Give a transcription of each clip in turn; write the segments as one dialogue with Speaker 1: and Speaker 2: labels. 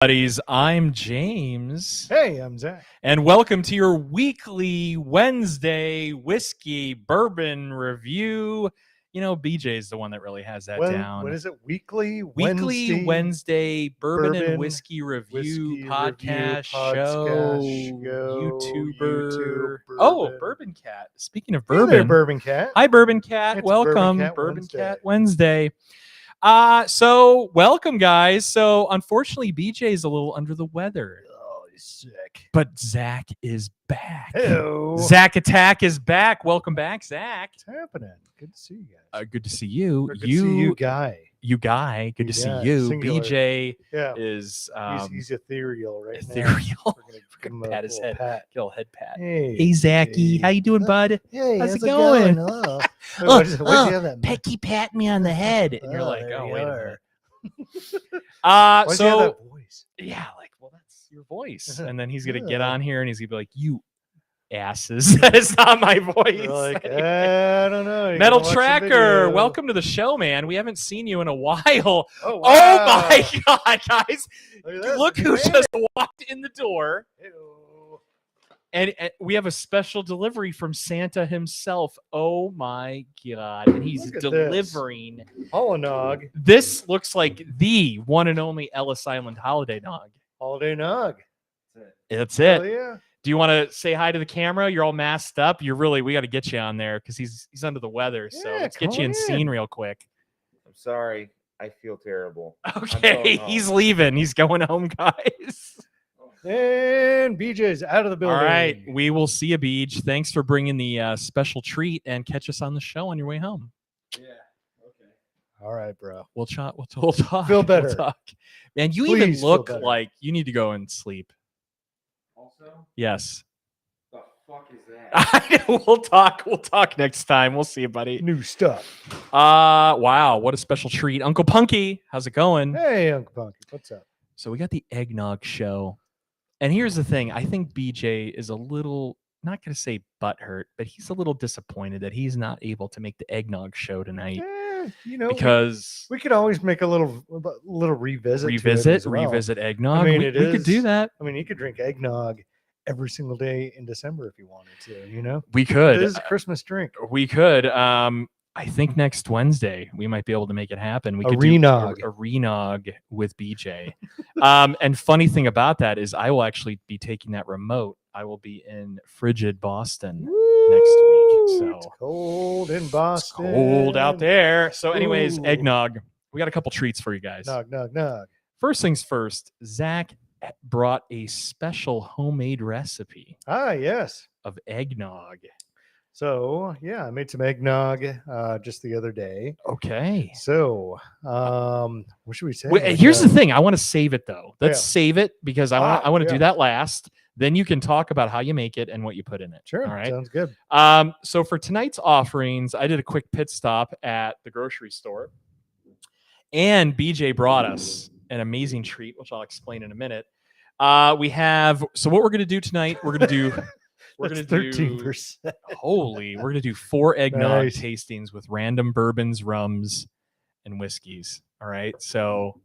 Speaker 1: Buddies, I'm James.
Speaker 2: Hey, I'm Zach.
Speaker 1: And welcome to your weekly Wednesday whiskey bourbon review. You know, BJ's the one that really has that down.
Speaker 2: What is it? Weekly
Speaker 1: Wednesday bourbon and whiskey review podcast show. YouTuber. Bourbon Cat. Speaking of bourbon.
Speaker 2: Hey there, Bourbon Cat.
Speaker 1: Hi, Bourbon Cat.
Speaker 2: It's
Speaker 1: Welcome. Bourbon Cat Wednesday. So welcome, guys. So unfortunately, BJ is a little under the weather.
Speaker 2: Oh, he's sick.
Speaker 1: But Zach is back.
Speaker 2: Hello.
Speaker 1: Zach Attack is back. Welcome back, Zach.
Speaker 2: What's happening? Good to see you guys.
Speaker 1: Good to see you.
Speaker 2: Good to see you, Guy.
Speaker 1: You guy. Good to see you.
Speaker 2: Singular.
Speaker 1: BJ
Speaker 2: Yeah.
Speaker 1: is
Speaker 2: he's ethereal right now.
Speaker 1: Ethereal.
Speaker 2: We're gonna
Speaker 1: Pat his head. Get a little head pat.
Speaker 2: Hey,
Speaker 1: Zachy. How you doing, bud?
Speaker 2: Hey,
Speaker 1: how's it going?
Speaker 2: Hello. Why'd you have that?
Speaker 1: Pecky pat me on the head. And you're like,
Speaker 2: there
Speaker 1: oh,
Speaker 2: you
Speaker 1: wait a
Speaker 2: are.
Speaker 1: minute.
Speaker 2: Why'd you have that voice?
Speaker 1: Yeah, like, well, that's your voice. And then he's going to get on here and he's going to be like, you asses. That is not my voice.
Speaker 2: You're like, I don't know.
Speaker 1: Metal Tracker, welcome to the show, man. We haven't seen you in a while.
Speaker 2: Oh, wow.
Speaker 1: Oh my God, guys.
Speaker 2: Look
Speaker 1: who just walked in the door.
Speaker 2: Hello.
Speaker 1: And we have a special delivery from Santa himself. Oh my God. And he's delivering.
Speaker 2: Nog.
Speaker 1: This looks like the one and only Ellis Island Holiday Nog.
Speaker 2: Holiday Nog.
Speaker 1: That's it.
Speaker 2: Oh, yeah.
Speaker 1: Do you want to say hi to the camera? You're all masked up. We got to get you on there because he's under the weather. So let's get you in scene real quick.
Speaker 3: I'm sorry. I feel terrible.
Speaker 1: Okay, he's leaving. He's going home, guys.
Speaker 2: And BJ's out of the building.
Speaker 1: All right, we will see you, Beej. Thanks for bringing the special treat, and catch us on the show on your way home.
Speaker 3: Yeah. Okay.
Speaker 2: All right, bro.
Speaker 1: We'll talk. We'll talk.
Speaker 2: Feel better.
Speaker 1: We'll talk. Man, you
Speaker 2: Please
Speaker 1: even look
Speaker 2: feel better.
Speaker 1: like you need to go and sleep.
Speaker 3: Also,
Speaker 1: Yes.
Speaker 3: the fuck is that?
Speaker 1: We'll talk. We'll talk next time. We'll see you, buddy.
Speaker 2: New stuff.
Speaker 1: Wow, what a special treat. Uncle Punky, how's it going?
Speaker 2: Hey, Uncle Punky. What's up?
Speaker 1: So we got the eggnog show. And here's the thing. I think BJ is a little, not going to say butthurt, but he's a little disappointed that he's not able to make the eggnog show tonight. Because
Speaker 2: we could always make a little revisit
Speaker 1: eggnog.
Speaker 2: I mean,
Speaker 1: we could do that.
Speaker 2: I mean, you could drink eggnog every single day in December if you wanted to, you know?
Speaker 1: We could.
Speaker 2: It is a Christmas drink.
Speaker 1: We could. I think next Wednesday we might be able to make it happen. We could
Speaker 2: do
Speaker 1: a renog with BJ. And funny thing about that is I will actually be taking that remote. I will be in frigid Boston next week. So
Speaker 2: it's cold in Boston.
Speaker 1: It's cold out there. So anyways,
Speaker 2: Ooh.
Speaker 1: Eggnog. We got a couple treats for you guys.
Speaker 2: Nog.
Speaker 1: First things first, Zach brought a special homemade recipe.
Speaker 2: Yes.
Speaker 1: Of eggnog.
Speaker 2: So, yeah, I made some eggnog just the other day.
Speaker 1: Okay.
Speaker 2: So, what should we say?
Speaker 1: Wait, here's the thing. I want to save it, though. Let's save it because I want to do that last. Then you can talk about how you make it and what you put in it.
Speaker 2: Sure.
Speaker 1: All right.
Speaker 2: Sounds good.
Speaker 1: So for tonight's offerings, I did a quick pit stop at the grocery store. And BJ brought us an amazing treat, which I'll explain in a minute. We have, so what we're going to do tonight, we're going to do... We're going to
Speaker 2: 13%.
Speaker 1: We're going to do 4 eggnog tastings with random bourbons, rums, and whiskeys. All right. So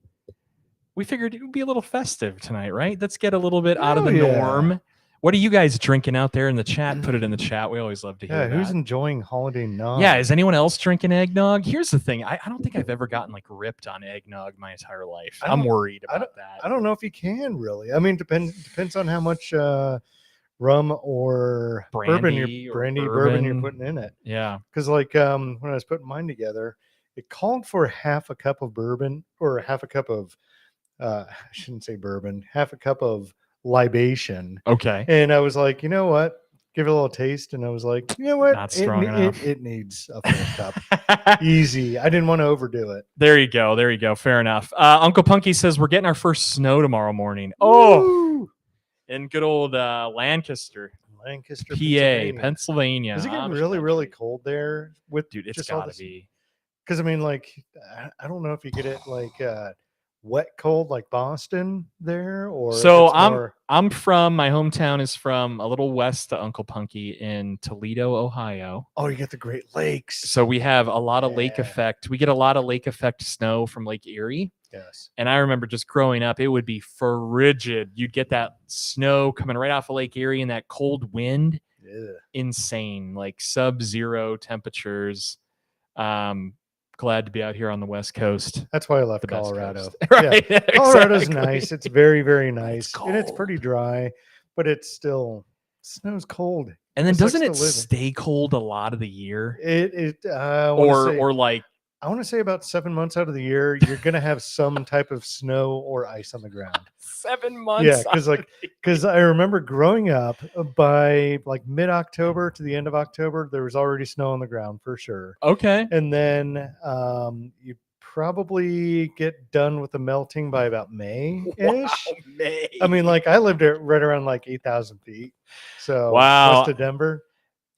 Speaker 1: we figured it would be a little festive tonight, right? Let's get a little bit out of the norm. What are you guys drinking out there in the chat? Put it in the chat. We always love to hear that.
Speaker 2: Who's enjoying holiday nog?
Speaker 1: Yeah. Is anyone else drinking eggnog? Here's the thing. I don't think I've ever gotten like ripped on eggnog my entire life. I'm worried about that.
Speaker 2: I don't know if you can really. I mean, depends on how much rum or bourbon you're putting in it.
Speaker 1: Yeah.
Speaker 2: Because like when I was putting mine together, it called for half a cup of bourbon or half a cup of I shouldn't say bourbon, half a cup of libation.
Speaker 1: Okay.
Speaker 2: And I was like, you know what? Give it a little taste. And I was like, you know what?
Speaker 1: Not strong enough.
Speaker 2: It needs a full cup. Easy. I didn't want to overdo it.
Speaker 1: There you go. Fair enough. Uncle Punky says we're getting our first snow tomorrow morning. Oh,
Speaker 2: woo!
Speaker 1: In good old Lancaster, PA, Pennsylvania.
Speaker 2: Is it getting really, really cold there?
Speaker 1: Dude, it's got to be.
Speaker 2: Because I mean, like, I don't know if you get it like wet cold like Boston there, or
Speaker 1: so I'm from, my hometown is from a little west of Uncle Punky in Toledo, Ohio.
Speaker 2: Oh, you get the Great Lakes.
Speaker 1: So we have a lot of lake effect. We get a lot of lake effect snow from Lake Erie.
Speaker 2: Yes.
Speaker 1: And I remember just growing up, it would be frigid. You'd get that snow coming right off of Lake Erie and that cold wind.
Speaker 2: Yeah.
Speaker 1: Insane, like sub-zero temperatures. Glad to be out here on the West Coast.
Speaker 2: That's why I left
Speaker 1: The best
Speaker 2: Colorado.
Speaker 1: coast. Right,
Speaker 2: Yeah. Colorado's
Speaker 1: exactly.
Speaker 2: nice. It's very, very nice.
Speaker 1: It's
Speaker 2: And it's pretty
Speaker 1: cold.
Speaker 2: dry, but it's still snow's cold.
Speaker 1: And then
Speaker 2: It sucks
Speaker 1: doesn't
Speaker 2: to
Speaker 1: it
Speaker 2: live in.
Speaker 1: stay cold a lot of the year?
Speaker 2: Or
Speaker 1: Like
Speaker 2: I want to say about 7 months out of the year, you're gonna have some type of snow or ice on the ground.
Speaker 1: 7 months.
Speaker 2: Yeah, because I remember growing up, by like mid-October to the end of October, there was already snow on the ground for sure.
Speaker 1: Okay.
Speaker 2: And then you probably get done with the melting by about May-ish.
Speaker 1: Wow, May.
Speaker 2: I mean, like I lived at right around like 8,000 feet, so
Speaker 1: Wow.
Speaker 2: west of Denver.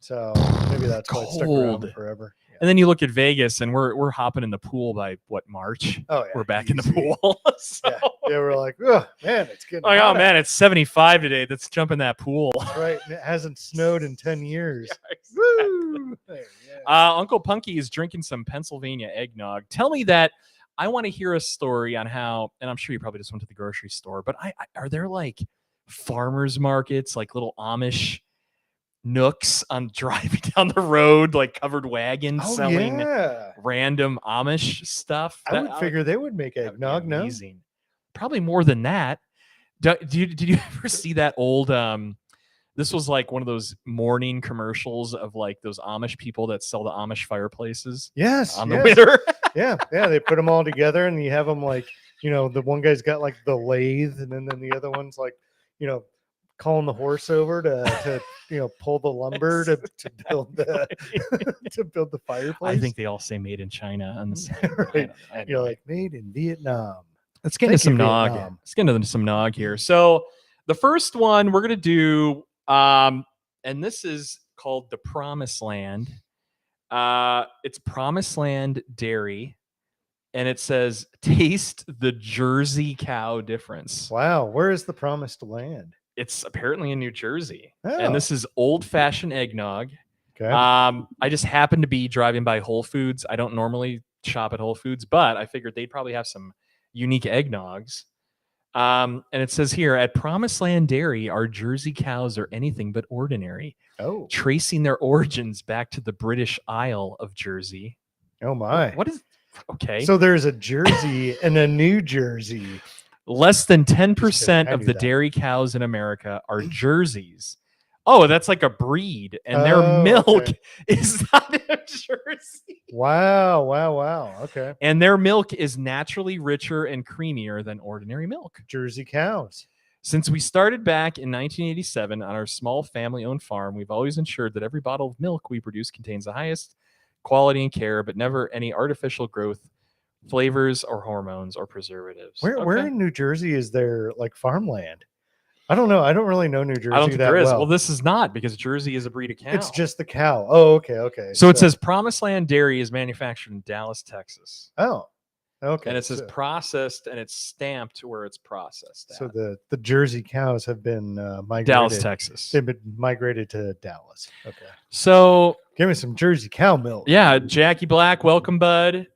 Speaker 2: So maybe that's why it stuck around
Speaker 1: Cold.
Speaker 2: forever. Yeah.
Speaker 1: And then you look at Vegas, and we're hopping in the pool by what, March?
Speaker 2: Oh yeah,
Speaker 1: We're back in the
Speaker 2: easy.
Speaker 1: pool. So,
Speaker 2: Yeah, we're like, oh man, it's getting
Speaker 1: like,
Speaker 2: hot
Speaker 1: oh
Speaker 2: out."
Speaker 1: man, it's 75 today. Let's jump in that pool.
Speaker 2: Right, and it hasn't snowed in 10 years.
Speaker 1: Yeah,
Speaker 2: Woo! There, yeah.
Speaker 1: Uncle Punky is drinking some Pennsylvania eggnog. Tell me that. I want to hear a story on how, and I'm sure you probably just went to the grocery store, but are there like farmers markets, like little Amish nooks on driving down the road, like covered wagons
Speaker 2: Oh
Speaker 1: selling
Speaker 2: yeah,
Speaker 1: random Amish stuff?
Speaker 2: I would figure they would make
Speaker 1: that would be
Speaker 2: eggnog. No,
Speaker 1: amazing. Probably more than that. Did you ever see that old this was like one of those morning commercials of like those Amish people that sell the Amish fireplaces
Speaker 2: yes,
Speaker 1: on the
Speaker 2: yes.
Speaker 1: winter.
Speaker 2: Yeah, they put them all together, and you have them like, the one guy's got like the lathe, and then the other one's like, calling the horse over to pull the lumber to build the to build the fireplace.
Speaker 1: I think they all say made in China on the side.
Speaker 2: Right. You're like made in Vietnam.
Speaker 1: Let's get into some nog.
Speaker 2: Vietnam.
Speaker 1: Let's get into some nog here. So the first one we're gonna do, and this is called the Promised Land. It's Promised Land Dairy, and it says taste the Jersey cow difference.
Speaker 2: Wow, where is the promised land?
Speaker 1: It's apparently in New Jersey,
Speaker 2: Oh.
Speaker 1: and this is old-fashioned eggnog.
Speaker 2: Okay.
Speaker 1: I just happened to be driving by Whole Foods. I don't normally shop at Whole Foods, but I figured they'd probably have some unique eggnogs. And it says here, at Promised Land Dairy, our Jersey cows are anything but ordinary,
Speaker 2: Oh.
Speaker 1: tracing their origins back to the British Isle of Jersey.
Speaker 2: Oh my.
Speaker 1: What is okay?
Speaker 2: So there's a Jersey and a New Jersey.
Speaker 1: Less than
Speaker 2: Just
Speaker 1: 10%
Speaker 2: kidding, I
Speaker 1: of
Speaker 2: knew
Speaker 1: the
Speaker 2: that.
Speaker 1: dairy cows in America are Jerseys. Oh, that's like a breed, and their
Speaker 2: Oh,
Speaker 1: milk
Speaker 2: okay.
Speaker 1: is not a Jersey.
Speaker 2: Wow. Okay.
Speaker 1: And their milk is naturally richer and creamier than ordinary milk.
Speaker 2: Jersey cows.
Speaker 1: Since we started back in 1987 on our small family-owned farm, we've always ensured that every bottle of milk we produce contains the highest quality and care, but never any artificial growth, flavors, or hormones or preservatives.
Speaker 2: Where
Speaker 1: Okay.
Speaker 2: in New Jersey is there like farmland? I don't know. I don't really know New Jersey
Speaker 1: I don't think
Speaker 2: that
Speaker 1: there is.
Speaker 2: well.
Speaker 1: Well, this is not, because Jersey is a breed of cow.
Speaker 2: It's just the cow. Oh, okay.
Speaker 1: So it says Promised Land Dairy is manufactured in Dallas, Texas.
Speaker 2: Oh, okay.
Speaker 1: And it says
Speaker 2: so,
Speaker 1: processed, and it's stamped where it's processed at.
Speaker 2: so the Jersey cows have been migrated.
Speaker 1: Dallas, Texas.
Speaker 2: They've been migrated to Dallas. Okay.
Speaker 1: So
Speaker 2: Give me some Jersey cow milk.
Speaker 1: yeah, Jackie Black, welcome, bud.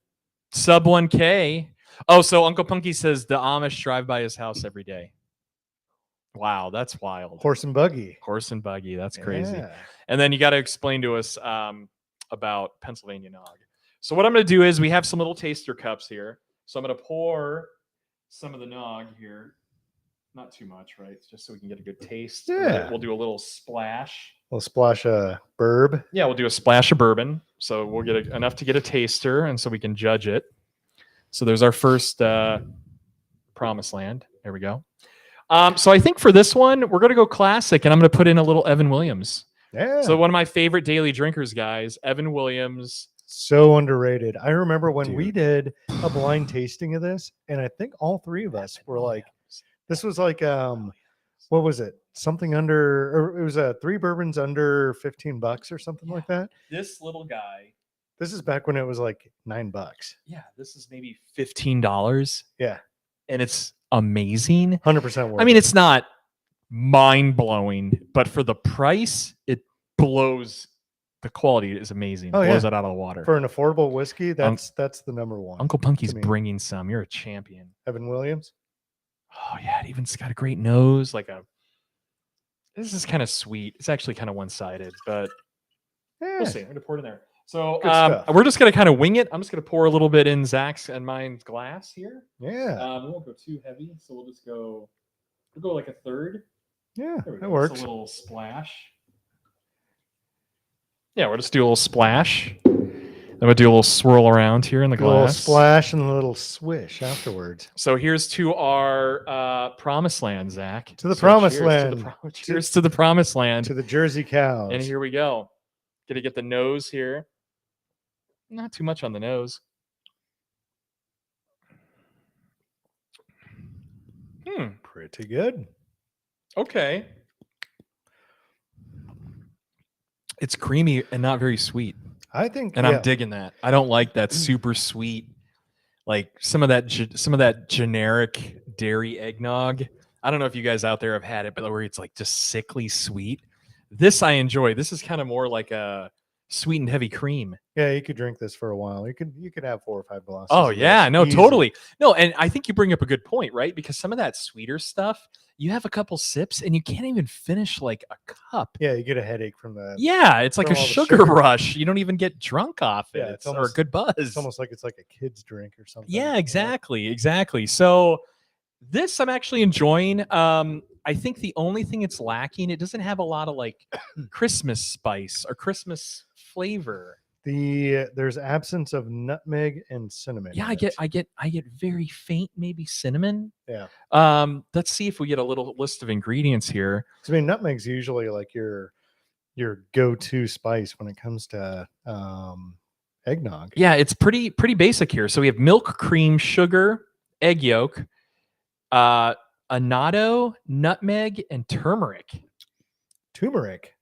Speaker 1: Sub 1K. Oh, so Uncle Punky says the Amish drive by his house every day. Wow, that's wild.
Speaker 2: Horse and buggy.
Speaker 1: Horse and buggy. That's crazy.
Speaker 2: Yeah.
Speaker 1: And then you got to explain to us about Pennsylvania nog. So what I'm going to do is we have some little taster cups here. So I'm going to pour some of the nog here. Not too much, right? Just so we can get a good taste.
Speaker 2: Yeah.
Speaker 1: We'll do a little splash.
Speaker 2: We'll splash a burb.
Speaker 1: Yeah, we'll do a splash of bourbon. So we'll get enough to get a taster, and so we can judge it. So there's our first Promised Land. There we go. So I think for this one, we're going to go classic, and I'm going to put in a little Evan Williams.
Speaker 2: Yeah.
Speaker 1: So one of my favorite daily drinkers, guys, Evan Williams.
Speaker 2: So underrated. I remember when we
Speaker 1: Dude.
Speaker 2: did a blind tasting of this, and I think all three of us were like, this was like, what was it? Something under, or it was 3 bourbons under $15 or something like that.
Speaker 1: This little guy.
Speaker 2: This is back when it was like $9.
Speaker 1: Yeah, this is maybe $15,
Speaker 2: Yeah.
Speaker 1: and it's amazing.
Speaker 2: 100% worth
Speaker 1: I mean,
Speaker 2: it.
Speaker 1: it's not mind blowing, but for the price, it blows the quality is amazing.
Speaker 2: Oh,
Speaker 1: Blows
Speaker 2: yeah.
Speaker 1: it out of the water.
Speaker 2: For an affordable whiskey, that's the number one.
Speaker 1: Uncle Punky's
Speaker 2: to me.
Speaker 1: bringing some. You're a champion.
Speaker 2: Evan Williams.
Speaker 1: Oh yeah, it even's got a great nose. This is kind of sweet. It's actually kind of one-sided, but we'll see. I'm gonna pour it in there. So
Speaker 2: Good stuff.
Speaker 1: we're just gonna kind of wing it. I'm just gonna pour a little bit in Zach's and mine's glass here.
Speaker 2: Yeah.
Speaker 1: We won't go too heavy, so we'll go like a third.
Speaker 2: Yeah,
Speaker 1: There we
Speaker 2: that
Speaker 1: go.
Speaker 2: works.
Speaker 1: Just a little splash. Yeah, we'll just do a little splash. Then we'll do a little swirl around here in the
Speaker 2: A little
Speaker 1: glass.
Speaker 2: splash and a little swish afterwards.
Speaker 1: So here's to our promised land, Zach.
Speaker 2: To the
Speaker 1: So
Speaker 2: promised
Speaker 1: cheers
Speaker 2: land.
Speaker 1: To the cheers to the promised land.
Speaker 2: To the Jersey cows.
Speaker 1: And here we go. Gonna get the nose here. Not too much on the nose.
Speaker 2: Pretty good.
Speaker 1: Okay. It's creamy and not very sweet.
Speaker 2: I think,
Speaker 1: And I'm digging that. I don't like that super sweet, like some of that generic dairy eggnog. I don't know if you guys out there have had it, but where it's like just sickly sweet. This I enjoy. This is kind of more like a sweet and heavy cream.
Speaker 2: Yeah, you could drink this for a while. You could have 4 or 5 glasses.
Speaker 1: Oh
Speaker 2: of
Speaker 1: yeah,
Speaker 2: this.
Speaker 1: no,
Speaker 2: Easy.
Speaker 1: totally. No, and I think you bring up a good point, right? Because some of that sweeter stuff, you have a couple sips and you can't even finish like a cup.
Speaker 2: Yeah, you get a headache from that.
Speaker 1: Yeah, it's like
Speaker 2: From
Speaker 1: a
Speaker 2: all the
Speaker 1: sugar
Speaker 2: sugar.
Speaker 1: rush. You don't even get drunk off it.
Speaker 2: Yeah,
Speaker 1: It's
Speaker 2: it's
Speaker 1: or a
Speaker 2: almost-
Speaker 1: good buzz.
Speaker 2: It's almost like it's like a kid's drink or something.
Speaker 1: Yeah,
Speaker 2: you know?
Speaker 1: exactly. So this I'm actually enjoying. I think the only thing it's lacking, it doesn't have a lot of like Christmas spice or Christmas flavor.
Speaker 2: There's absence of nutmeg and cinnamon.
Speaker 1: Yeah,
Speaker 2: in
Speaker 1: I
Speaker 2: it.
Speaker 1: get very faint, maybe cinnamon.
Speaker 2: Yeah.
Speaker 1: Let's see if we get a little list of ingredients here.
Speaker 2: 'Cause, I mean, nutmeg's usually like your go-to spice when it comes to eggnog.
Speaker 1: Yeah, it's pretty basic here. So we have milk, cream, sugar, egg yolk, annatto, nutmeg, and turmeric.
Speaker 2: Turmeric.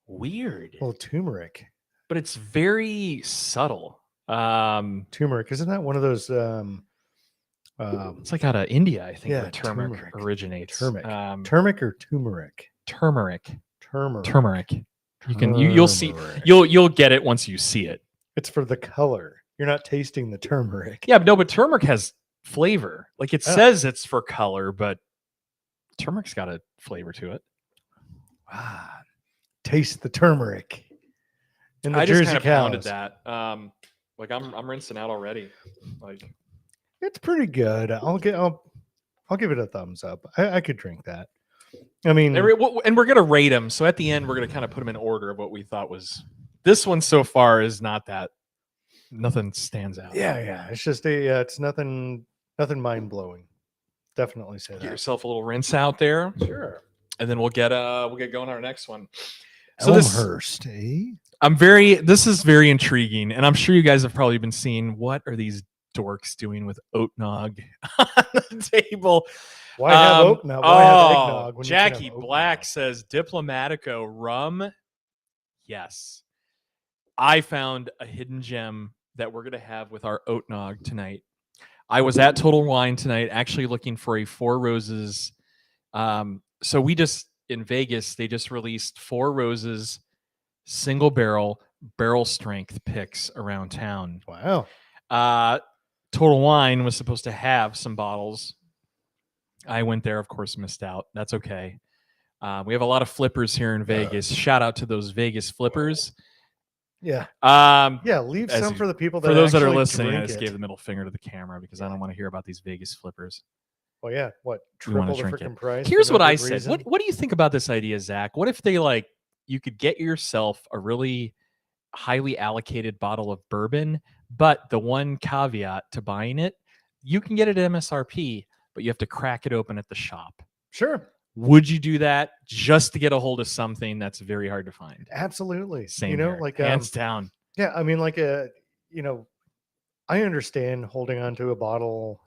Speaker 1: Weird,
Speaker 2: Well, turmeric.
Speaker 1: but it's very subtle.
Speaker 2: Turmeric. Isn't that one of those
Speaker 1: It's like out of India, I think,
Speaker 2: Yeah,
Speaker 1: where turmeric
Speaker 2: turmeric.
Speaker 1: originates.
Speaker 2: turmeric? Turmeric or turmeric?
Speaker 1: Turmeric.
Speaker 2: Turmeric.
Speaker 1: Turmeric. You'll see.
Speaker 2: Turmeric.
Speaker 1: You'll get it once you see it.
Speaker 2: It's for the color. You're not tasting the turmeric.
Speaker 1: Yeah, but turmeric has flavor. Like it
Speaker 2: Oh.
Speaker 1: says it's for color, but turmeric's got a flavor to it.
Speaker 2: Ah, taste the turmeric. In the
Speaker 1: I just
Speaker 2: Jersey
Speaker 1: kind of
Speaker 2: cows.
Speaker 1: pounded that. Like I'm rinsing out already. Like
Speaker 2: It's pretty good. I'll give it a thumbs up. I could drink that. I mean,
Speaker 1: and we're gonna rate them. So at the end, we're gonna kind of put them in order of what we thought was. This one so far is not that. Nothing stands out.
Speaker 2: yeah. It's just it's nothing mind blowing. Definitely say
Speaker 1: Get
Speaker 2: that.
Speaker 1: yourself a little rinse out there,
Speaker 2: Sure.
Speaker 1: and then we'll get going on our next one. So
Speaker 2: Elmhurst, eh?
Speaker 1: this is very intriguing, and I'm sure you guys have probably been seeing what are these dorks doing with oat nog on the table.
Speaker 2: Why have oat nog? Why have eggnog? When you can have
Speaker 1: Jackie
Speaker 2: oat
Speaker 1: Black
Speaker 2: nog?
Speaker 1: says Diplomatico rum. Yes. I found a hidden gem that we're going to have with our oat nog tonight. I was at Total Wine tonight, actually looking for a Four Roses. So in Vegas, they just released Four Roses single barrel strength picks around town.
Speaker 2: Wow.
Speaker 1: Total Wine was supposed to have some bottles. I went there, of course, missed out. That's okay. We have a lot of flippers here in Vegas. Shout out to those Vegas flippers.
Speaker 2: Yeah.
Speaker 1: Um,
Speaker 2: Yeah. Leave
Speaker 1: as
Speaker 2: some
Speaker 1: you-
Speaker 2: for the people that
Speaker 1: for those that are
Speaker 2: actually
Speaker 1: listening, I
Speaker 2: drink
Speaker 1: just
Speaker 2: it.
Speaker 1: gave the middle finger to the camera because I don't want to hear about these Vegas flippers.
Speaker 2: Well, yeah. What?
Speaker 1: We wanna
Speaker 2: Triple the
Speaker 1: drink it.
Speaker 2: freaking price.
Speaker 1: Here's
Speaker 2: for
Speaker 1: what
Speaker 2: no
Speaker 1: I
Speaker 2: good
Speaker 1: said.
Speaker 2: reason?
Speaker 1: What do you think about this idea, Zach? What if you could get yourself a really highly allocated bottle of bourbon, but the one caveat to buying it, you can get it at MSRP, but you have to crack it open at the shop.
Speaker 2: Sure.
Speaker 1: Would you do that just to get a hold of something that's very hard to find?
Speaker 2: Absolutely.
Speaker 1: Same
Speaker 2: you know,
Speaker 1: here.
Speaker 2: like
Speaker 1: hands down.
Speaker 2: yeah. I mean, like I understand holding on to a bottle,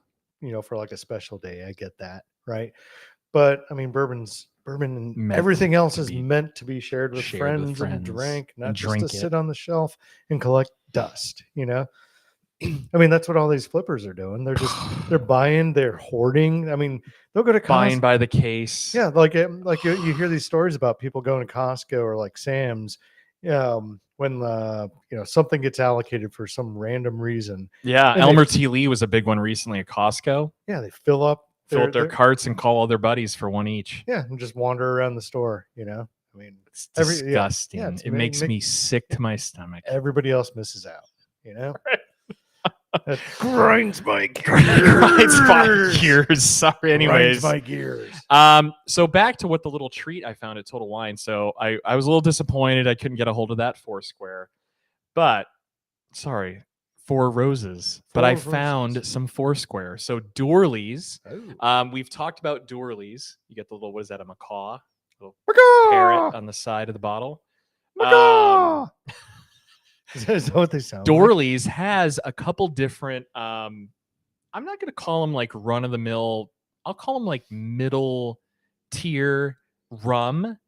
Speaker 2: for like a special day. I get that, right? But I mean, bourbon and
Speaker 1: Meant
Speaker 2: everything else
Speaker 1: to
Speaker 2: is
Speaker 1: be
Speaker 2: meant to be shared with
Speaker 1: shared with
Speaker 2: friends and drank, not
Speaker 1: and
Speaker 2: just
Speaker 1: drink
Speaker 2: to
Speaker 1: it.
Speaker 2: sit on the shelf and collect dust. I mean, that's what all these flippers are doing. They're buying, they're hoarding. I mean, they'll go to
Speaker 1: Buying
Speaker 2: Costco.
Speaker 1: by the case.
Speaker 2: Yeah, like you hear these stories about people going to Costco or like Sam's when something gets allocated for some random reason.
Speaker 1: Yeah,
Speaker 2: And
Speaker 1: Elmer T. Lee was a big one recently at Costco.
Speaker 2: Yeah, they fill up
Speaker 1: Fill up their carts and call all their buddies for one each.
Speaker 2: Yeah, and just wander around the store. I mean,
Speaker 1: It's disgusting.
Speaker 2: Yeah,
Speaker 1: it makes me sick to my stomach.
Speaker 2: Everybody else misses out. That grinds my
Speaker 1: Grinds my gears. Sorry. Anyways,
Speaker 2: grinds my gears.
Speaker 1: So back to what the little treat I found at Total Wine. So I was a little disappointed I couldn't get a hold of that Foursquare, but sorry, Four Roses. But I found some Foursquare. So Doorleys.
Speaker 2: Oh.
Speaker 1: We've talked about Doorleys. You get the little, what is that? A macaw? Little
Speaker 2: Macaw!
Speaker 1: parrot on the side of the bottle.
Speaker 2: Macaw! Is that what they sound
Speaker 1: Doorleys has a couple different I'm not going to call them like run of the mill. I'll call them like middle tier rum.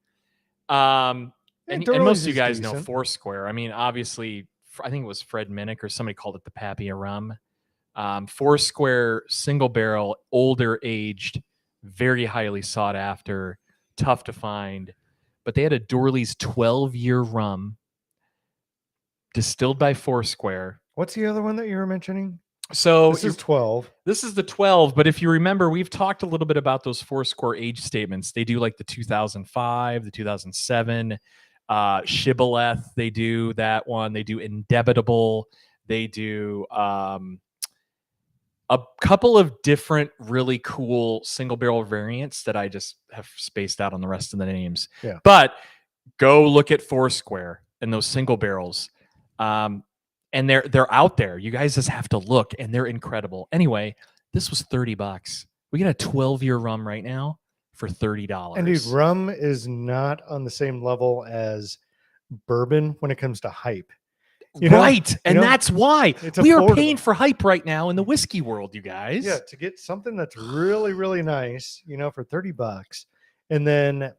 Speaker 1: And most of you guys know Foursquare. I mean, obviously, I think it was Fred Minnick or somebody called it the Papia rum. Foursquare single barrel, older aged, very highly sought after, tough to find. But they had a Doorleys 12-year rum distilled by Foursquare.
Speaker 2: What's the other one that you were mentioning?
Speaker 1: So
Speaker 2: this is 12.
Speaker 1: This is the 12, but if you remember, we've talked a little bit about those Foursquare age statements. They do like the 2005, the 2007, Shibboleth. They do that one. They do Indebitable. They do a couple of different really cool single barrel variants that I just have spaced out on the rest of the names.
Speaker 2: Yeah.
Speaker 1: But go look at Foursquare and those single barrels. And they're out there. You guys just have to look, and they're incredible. Anyway, this was $30. We get a 12-year rum right now for $30.
Speaker 2: And dude, rum is not on the same level as bourbon when it comes to hype.
Speaker 1: Right. And that's why we are paying
Speaker 2: affordable.
Speaker 1: for hype right now in the whiskey world, you guys.
Speaker 2: Yeah, to get something that's really, really nice, for $30, and then,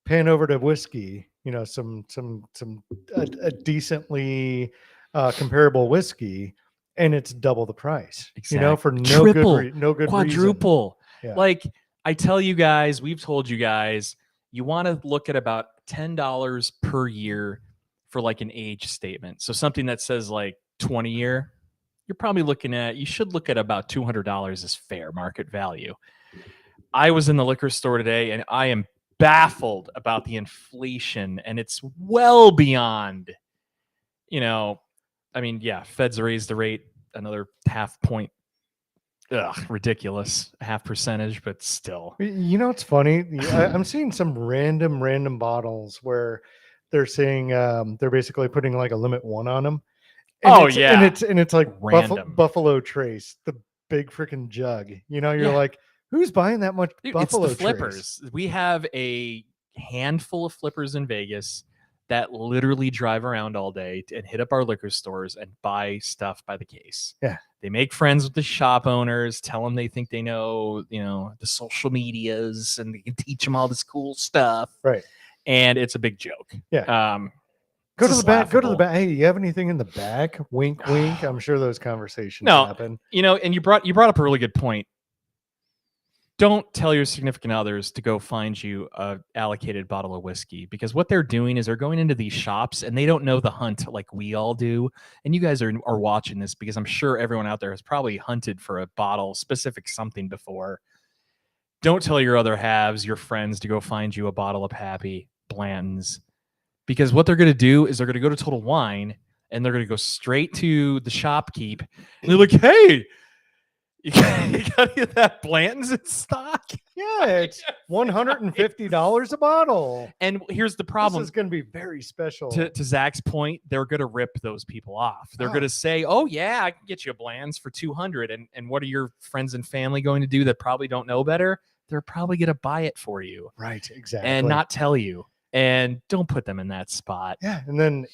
Speaker 2: pan over to whiskey, a decently comparable whiskey, and it's double the price.
Speaker 1: Exactly.
Speaker 2: For no good
Speaker 1: quadruple.
Speaker 2: Reason. Yeah.
Speaker 1: Like I tell you guys, we've told you guys, you want to look at about $10 per year for like an age statement. So something that says like 20 year, you're probably you should look at about $200 as fair market value. I was in the liquor store today and I am baffled about the inflation, and it's well beyond, Feds raised the rate another half point. Ridiculous. 0.5%, but still.
Speaker 2: It's funny. I'm seeing some random bottles where they're saying they're basically putting like a limit 1 on them. And it's like Buffalo Trace, the big freaking jug. You're like, who's buying that much Buffalo
Speaker 1: Trace? It's the flippers. We have a handful of flippers in Vegas that literally drive around all day and hit up our liquor stores and buy stuff by the case.
Speaker 2: Yeah.
Speaker 1: They make friends with the shop owners, tell them they think they know, the social medias, and they can teach them all this cool stuff.
Speaker 2: Right.
Speaker 1: And it's a big joke.
Speaker 2: Yeah. Go to the back. Go to the back. Hey, you have anything in the back? Wink, wink. I'm sure those conversations happen.
Speaker 1: And you brought up a really good point. Don't tell your significant others to go find you a allocated bottle of whiskey, because what they're doing is they're going into these shops and they don't know the hunt like we all do. And you guys are watching this because I'm sure everyone out there has probably hunted for a bottle, specific something before. Don't tell your other halves, your friends, to go find you a bottle of Pappy, Blanton's, because what they're going to do is they're going to go to Total Wine and they're going to go straight to the shopkeep and they're like, hey, you got to get that Blanton's in stock?
Speaker 2: Yeah, it's $150 a bottle.
Speaker 1: And here's the problem.
Speaker 2: This is going to be very special.
Speaker 1: To Zach's point, they're going to rip those people off. They're going to say, oh, yeah, I can get you a Blanton's for $200. And what are your friends and family going to do that probably don't know better? They're probably going to buy it for you.
Speaker 2: Right, exactly.
Speaker 1: And not tell you. And don't put them in that spot.
Speaker 2: Yeah, and then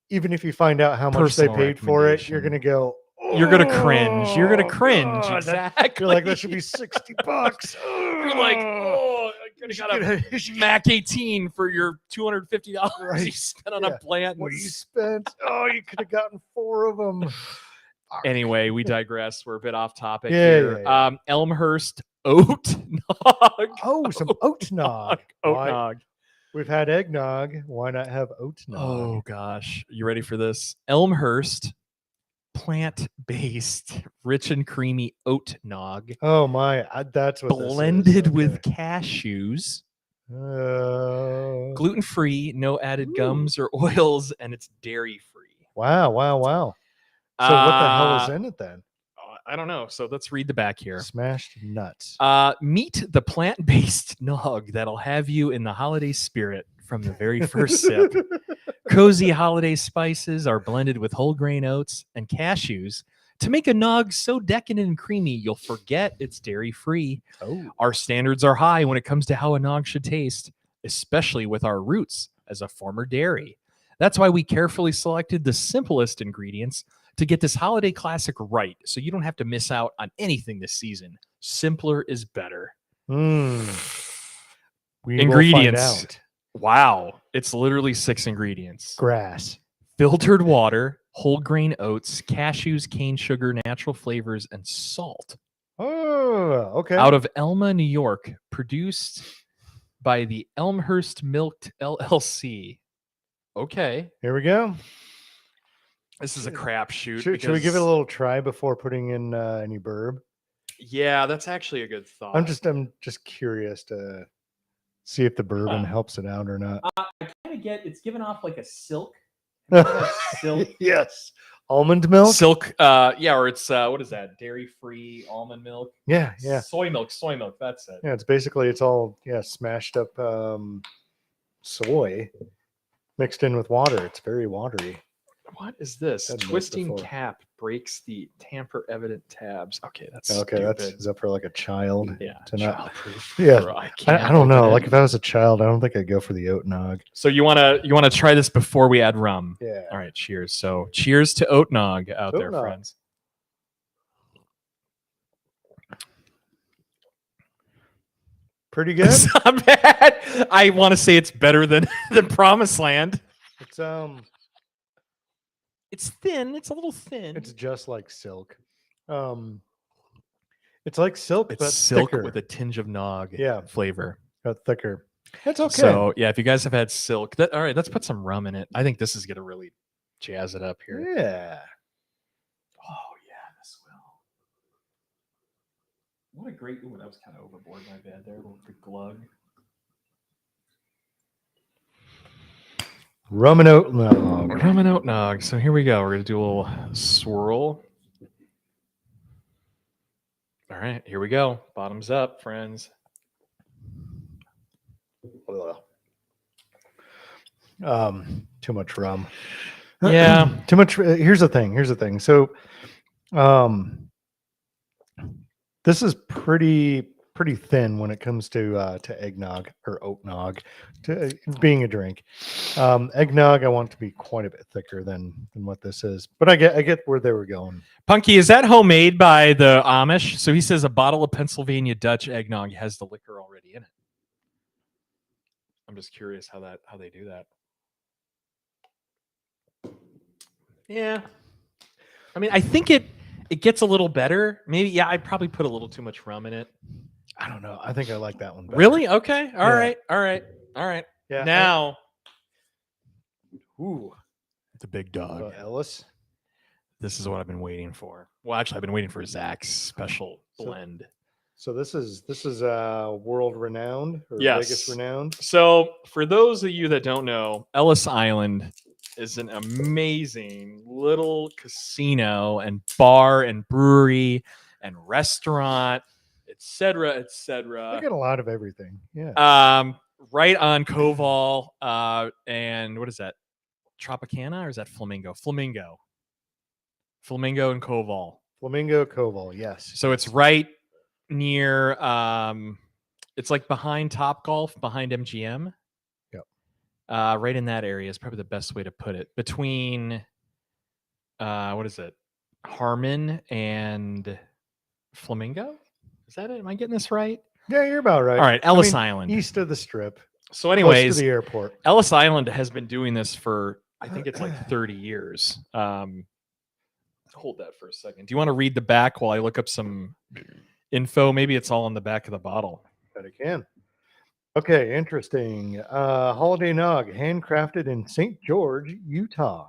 Speaker 2: even if you find out how much they paid for it, you're going to go,
Speaker 1: you're going to cringe. You're going to cringe. Exactly.
Speaker 2: You're like, that should be $60.
Speaker 1: You're like, oh, I got a Mac 18 for your $250 you spent on a Blanton's.
Speaker 2: What you spent? Oh, you could have gotten 4 of them.
Speaker 1: Anyway, we digress. We're a bit off topic
Speaker 2: here.
Speaker 1: Elmhurst Oat Nog.
Speaker 2: Oh, some Oat Nog.
Speaker 1: Oat Nog.
Speaker 2: We've had eggnog. Why not have oat nog?
Speaker 1: Oh gosh, you ready for this? Elmhurst plant-based, rich and creamy oat nog,
Speaker 2: Oh my, that's what
Speaker 1: blended
Speaker 2: this is.
Speaker 1: with cashews,
Speaker 2: Okay.
Speaker 1: gluten-free, no added
Speaker 2: Ooh.
Speaker 1: gums or oils, and it's dairy-free.
Speaker 2: Wow. So what the hell is in it then?
Speaker 1: I don't know. So let's read the back here.
Speaker 2: Smashed nuts.
Speaker 1: Meet the plant-based nog that'll have you in the holiday spirit from the very first sip. Cozy holiday spices are blended with whole grain oats and cashews to make a nog so decadent and creamy you'll forget it's dairy-free.
Speaker 2: Oh.
Speaker 1: Our standards are high when it comes to how a nog should taste, especially with our roots as a former dairy. That's why we carefully selected the simplest ingredients to get this holiday classic right, so you don't have to miss out on anything this season. Simpler is better.
Speaker 2: We
Speaker 1: Ingredients.
Speaker 2: Will find out.
Speaker 1: Wow. It's literally 6 ingredients.
Speaker 2: Grass.
Speaker 1: Filtered water, whole grain oats, cashews, cane sugar, natural flavors, and salt.
Speaker 2: Oh, okay.
Speaker 1: Out of Elma, New York, produced by the Elmhurst Milk LLC. Okay.
Speaker 2: Here we go.
Speaker 1: This is a crapshoot.
Speaker 2: Should we give it a little try before putting in any burb?
Speaker 1: Yeah, that's actually a good thought.
Speaker 2: I'm just curious to see if the bourbon helps it out or not.
Speaker 1: I kind of get it's given off like a silk.
Speaker 2: Silk. Yes. Almond milk.
Speaker 1: Silk. Or it's what is that? Dairy-free almond milk.
Speaker 2: Yeah.
Speaker 1: Soy milk. That's it.
Speaker 2: Yeah, it's all smashed up soy mixed in with water. It's very watery.
Speaker 1: What is this?
Speaker 2: Had this
Speaker 1: Twisting
Speaker 2: before.
Speaker 1: cap breaks the tamper-evident tabs. Okay, that's
Speaker 2: Okay,
Speaker 1: stupid.
Speaker 2: is that for like a child?
Speaker 1: Yeah,
Speaker 2: to not-
Speaker 1: childproof.
Speaker 2: Yeah,
Speaker 1: I can't
Speaker 2: I don't know.
Speaker 1: open
Speaker 2: Like
Speaker 1: it.
Speaker 2: if I was a child, I don't think I'd go for the oat nog.
Speaker 1: So you wanna try this before we add rum?
Speaker 2: Yeah.
Speaker 1: All right, cheers. So cheers to oat nog out
Speaker 2: Oat
Speaker 1: there,
Speaker 2: nog.
Speaker 1: friends.
Speaker 2: Pretty good.
Speaker 1: It's not bad. I want to say it's better than Promised Land.
Speaker 2: It's
Speaker 1: It's thin. It's a little thin.
Speaker 2: it's just like silk. It's like silk,
Speaker 1: It's
Speaker 2: but
Speaker 1: silk
Speaker 2: thicker.
Speaker 1: with a tinge of nog
Speaker 2: Yeah.
Speaker 1: flavor.
Speaker 2: But thicker. It's okay.
Speaker 1: So yeah, if you guys have had silk, all right, let's put some rum in it. I think this is gonna really jazz it up here.
Speaker 2: Yeah.
Speaker 1: Oh yeah, this will. What a great! Ooh, that was kind of overboard. My bad there. A little big glug.
Speaker 2: Rum and oat nog.
Speaker 1: Rum and oat nog. So here we go. We're gonna do a little swirl. All right, here we go. Bottoms up, friends.
Speaker 2: Too much rum.
Speaker 1: Yeah.
Speaker 2: Too much. Here's the thing. So, this is pretty thin when it comes to eggnog or oat nog, to being a drink. Eggnog, I want it to be quite a bit thicker than what this is, but I get where they were going.
Speaker 1: Punky, is that homemade by the Amish? So he says a bottle of Pennsylvania Dutch eggnog has the liquor already in it. I'm just curious how they do that. Yeah. I mean, I think it gets a little better. Maybe, yeah, I'd probably put a little too much rum in it.
Speaker 2: I don't know. I think I like that one better.
Speaker 1: Really? Okay. All
Speaker 2: Yeah.
Speaker 1: right.
Speaker 2: Yeah.
Speaker 1: Now, ooh, it's a big dog.
Speaker 2: Ellis.
Speaker 1: This is what I've been waiting for. Well, actually, I've been waiting for Zach's special
Speaker 2: So-
Speaker 1: blend.
Speaker 2: So this is world renowned or
Speaker 1: Yes.
Speaker 2: Vegas renowned.
Speaker 1: So, for those of you that don't know, Ellis Island is an amazing little casino and bar and brewery and restaurant, etc.,
Speaker 2: They
Speaker 1: etc.
Speaker 2: got a lot of everything. Yeah.
Speaker 1: Right on Koval, and what is that? Tropicana or is that Flamingo? Flamingo and Koval.
Speaker 2: Flamingo Koval. Yes.
Speaker 1: So it's right near it's like behind Topgolf, behind MGM.
Speaker 2: Yep.
Speaker 1: Right in that area is probably the best way to put it. Between what is it? Harmon and Flamingo? Is that it? Am I getting this right?
Speaker 2: Yeah, you're about right.
Speaker 1: All right, Ellis Island.
Speaker 2: East of the Strip.
Speaker 1: So
Speaker 2: Close
Speaker 1: anyways,
Speaker 2: to the airport.
Speaker 1: Ellis Island has been doing this for I think it's like 30 years. Hold that for a second. Do you want to read the back while I look up some info? Maybe it's all on the back of the bottle.
Speaker 2: But I can. Okay, interesting. Holiday Nog, handcrafted in St. George, Utah.